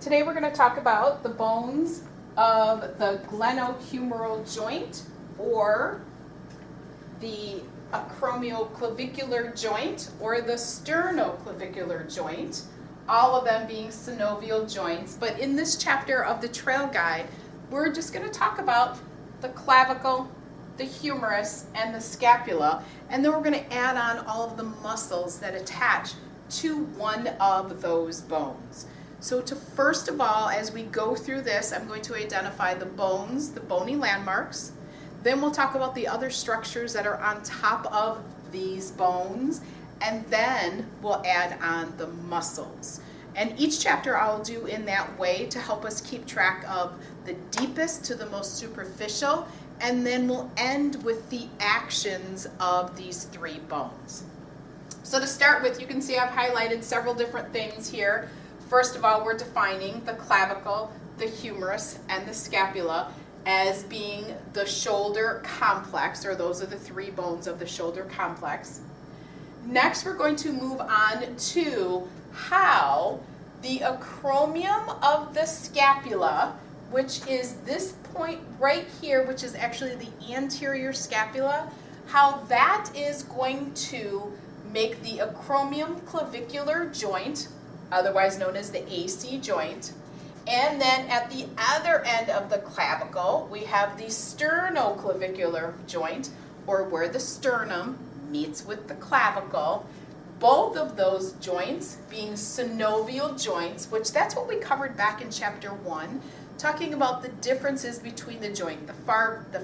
Today we're going to talk about the bones of the glenohumeral joint or the acromioclavicular joint or the sternoclavicular joint, all of them being synovial joints. But in this chapter of the trail guide, we're just going to talk about the clavicle, the humerus, and the scapula, and then we're going to add on all of the muscles that attach to one of those bones. So first of all, as we go through this, I'm going to identify the bones, the bony landmarks. Then we'll talk about the other structures that are on top of these bones, and then we'll add on the muscles. And each chapter I'll do in that way to help us keep track of the deepest to the most superficial, and then we'll end with the actions of these three bones. So to start with, you can see I've highlighted several different things here. First of all, we're defining the clavicle, the humerus, and the scapula as being the shoulder complex, or those are the three bones of the shoulder complex. Next, we're going to move on to how the acromion of the scapula, which is this point right here, which is actually the anterior scapula, how that is going to make the acromioclavicular joint, otherwise known as the AC joint. And then at the other end of the clavicle, we have the sternoclavicular joint, or where the sternum meets with the clavicle. Both of those joints being synovial joints, which that's what we covered back in chapter 1, talking about the differences between the joint, the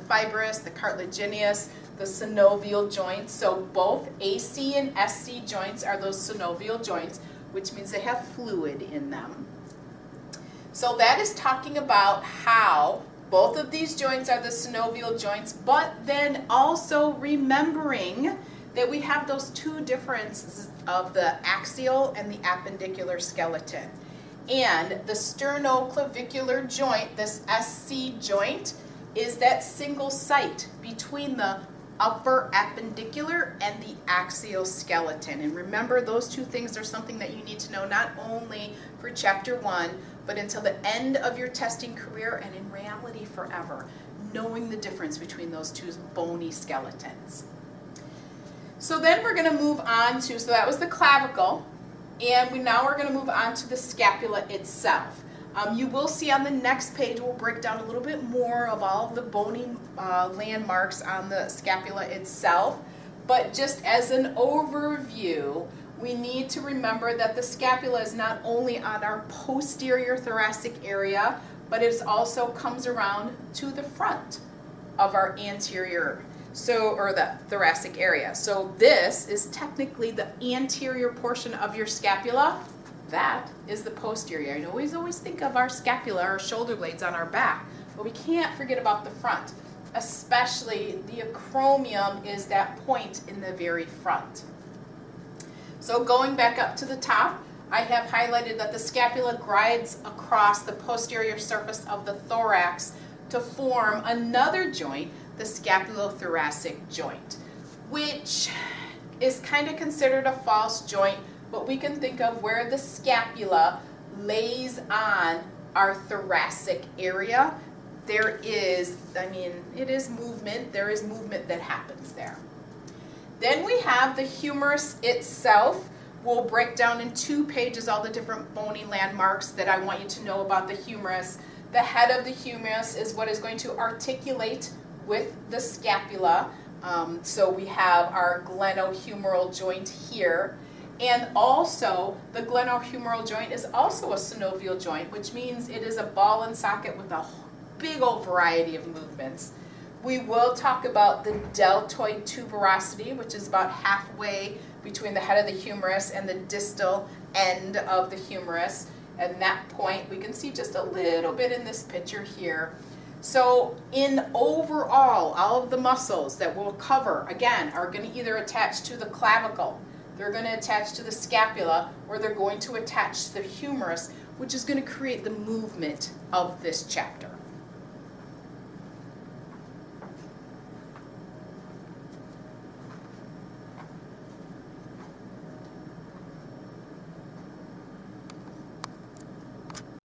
fibrous, the cartilaginous, the synovial joints. So both AC and SC joints are those synovial joints, which means they have fluid in them. So that is talking about how both of these joints are the synovial joints, but then also remembering that we have those two differences of the axial and the appendicular skeleton. And the sternoclavicular joint, this SC joint, is that single site between the upper appendicular and the axial skeleton. And remember, those two things are something that you need to know not only for chapter 1, but until the end of your testing career, and in reality forever, knowing the difference between those two bony skeletons. So then we're going to move on to, so that was the clavicle, and now we're going to move on to the scapula itself. You will see on the next page, we'll break down a little bit more of all of the bony landmarks on the scapula itself. But just as an overview, we need to remember that the scapula is not only on our posterior thoracic area, but it also comes around to the front of our anterior, or the thoracic area. So this is technically the anterior portion of your scapula. That is the posterior. I always think of our scapula, our shoulder blades on our back, but we can't forget about the front. Especially the acromion is that point in the very front. So going back up to the top, I have highlighted that the scapula glides across the posterior surface of the thorax to form another joint, the scapulothoracic joint, which is kind of considered a false joint, but we can think of where the scapula lays on our thoracic area. There is movement that happens there. Then we have the humerus itself. We'll break down in 2 pages all the different bony landmarks that I want you to know about the humerus. The head of the humerus is what is going to articulate with the scapula. So we have our glenohumeral joint here. And also, the glenohumeral joint is also a synovial joint, which means it is a ball and socket with a big old variety of movements. We will talk about the deltoid tuberosity, which is about halfway between the head of the humerus and the distal end of the humerus. And that point, we can see just a little bit in this picture here. So in overall, all of the muscles that we'll cover, again, are going to either attach to the clavicle, they're going to attach to the scapula, or they're going to attach to the humerus, which is going to create the movement of this chapter.